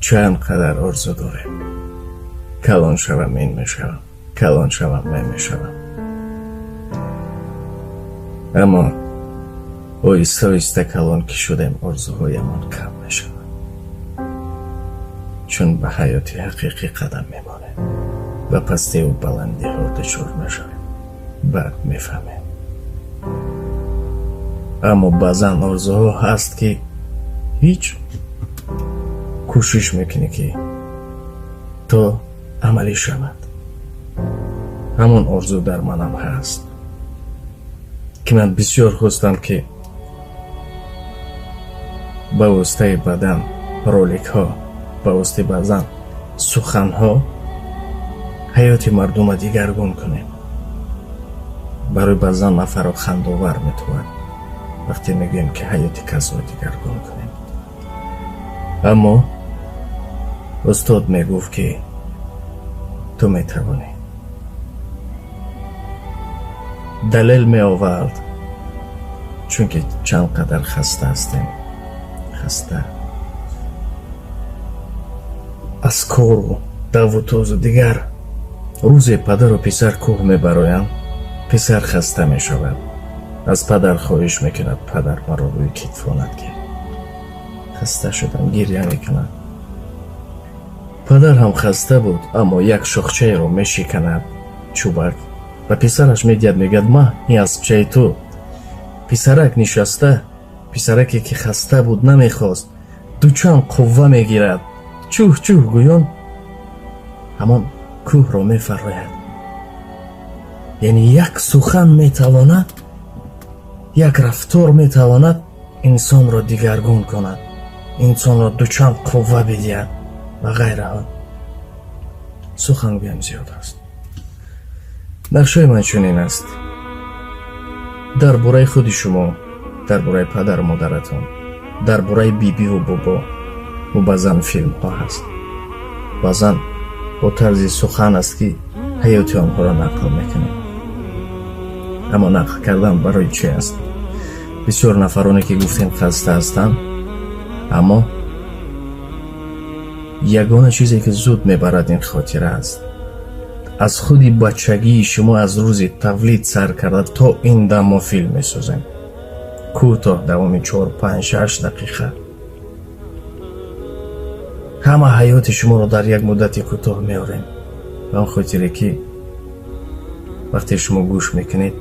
چند قدر آرزو داریم. کلان شوم این میشوم، کلان شوم من میشوم. اما آیسته آیسته کلان که شدیم آرزوهایمان کم میشوند، چون به حیات حقیقی قدم میمانیم و پستی و بلندی ها دچار میشویم. بعد میفهمیم. اما بعضا آرزوها هست که هیچ کوشش میکنی که تا عملی شود. همون آرزو در منم هست که من بسیار خواستم که با واسطه بدن، رولک ها، با واسطه بعضا سخن ها حیات مردم دیگرگون کنیم. برای بعضا نفر خندآور میتواند وقتی میگیم که حیات کس را دیگرگون کنیم. اما استاد میگفت که تو میتوانی. دلیل می آورد چون که چند قدر خسته هستیم. خسته از کار و دوتوز و دیگر. روز پدر و پسر کوه می برایند. پسر خسته می شود. از پدر خواهش میکند پدر مرا روی کتفاند که خسته شدم، گریه میکند. پدر هم خسته بود اما یک شاخچه رو میشکند چوبک و پسرش میدید میگد ما این از چه تو. پسرک نشسته، پسرکی که خسته بود نمیخواست دو چند قوه میگیرد، چوه چوه گویان همان کوه رو میفراید. یعنی یک سخن میتواند، یک رفتار میتواند انسان را دیگرگون کند، انسان را دو چند قوه بدهد و غیره ها. سخنگویم زیاد است. نقشه من چنین است. در باره خود شما، در باره پدر و مادرتان، در باره بیبی و بابا و بعضا فیلم ها هست. بعضا با طرز سخن است که حیات آنها را نقل میکنیم. اما نقل کردن برای چه است؟ بسیار نفرانی که گفتیم خسته هستند، اما یگانه چیزی که زود میبرد این خاطره است. از خودی بچگی شما از روز تولید سر کرده تا این دم ما فیلم میسازیم کوتاه، دوامی 4 5 6 دقیقه. همه حیات شما رو در یک مدت کوتاه میاریم. و آن خاطره که وقتی شما گوش میکنید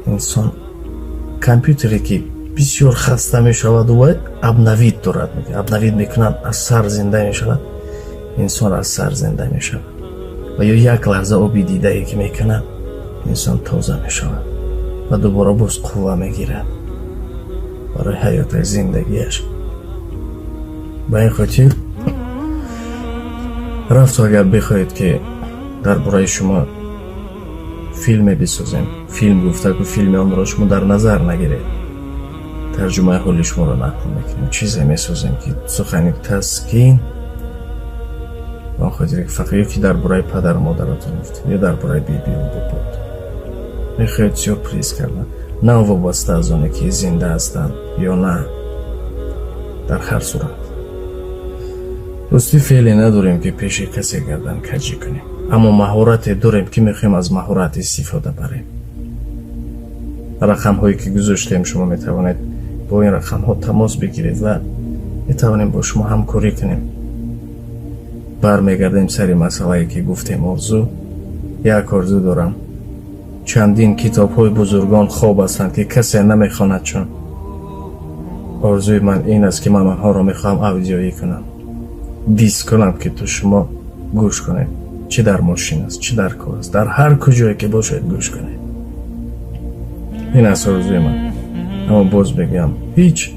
انسان کامپیوتری که بسیار خسته می شود و ابنوید دارد میگه، ابنوید میکنن از سر زنده می شود، انسان از سر زنده می شود. و یا یک لحظه آبی دیده ای که میکنن انسان تازه می شود و دوباره باز قوه میگیرد برای حیات زندگیش. با این خاطر رفت اگر بخواهید که در برای شما فیلم بسازیم، فیلم گفته که فیلم آن را شما در نظر نگیرید، ترجمه حال شما را نقل میکنیم، چیزی میسازیم که سخنی تسکین و خاطر که فقط یکی در برای پدر و مادرتون گفتیم یا در برای بیبی و بابا میخواید سورپرایز کردن، نه وابسته از آنه که زنده هستن یا نه. در هر صورت دوستی فعلی نداریم که پیش کسی گردن کجی کنیم، اما مهارت داریم که میخوایم از مهارت استفاده بریم. رقم هایی که گذاشتیم شما میتوانید با این رقم ها تماس بگیرید و میتوانیم با شما همکاری کنیم. برمیگردیم سری مسئله که گفتیم آرزو. یک آرزو دارم. چندین کتاب های بزرگان خواب هستند که کسی نمیخواند، چون آرزوی من این است که من آنها را میخوام اودیویی کنم، دیسک کنم که تو شما گوش کنید، چه در ماشین است، چه در کار است، در هر کجایی که باشید گوش کنید. این است آرزوی من. اما باز بگم هیچ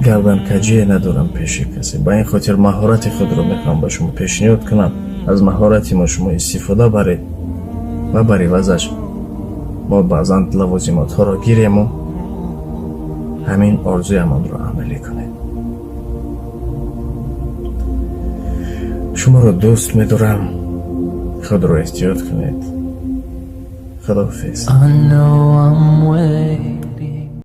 گردن کجی ندارم پیش کسی. با این خاطر مهارت خود رو میخوام با شما پیشنهاد کنم، از مهارت ما شما استفاده برید و برای وزش ما بعضا لوازمات ها را گیریم و همین آرزوی من را عملی کنید. شما را دوست می‌دارم. خود را احتیاط کنید. خداحافظ.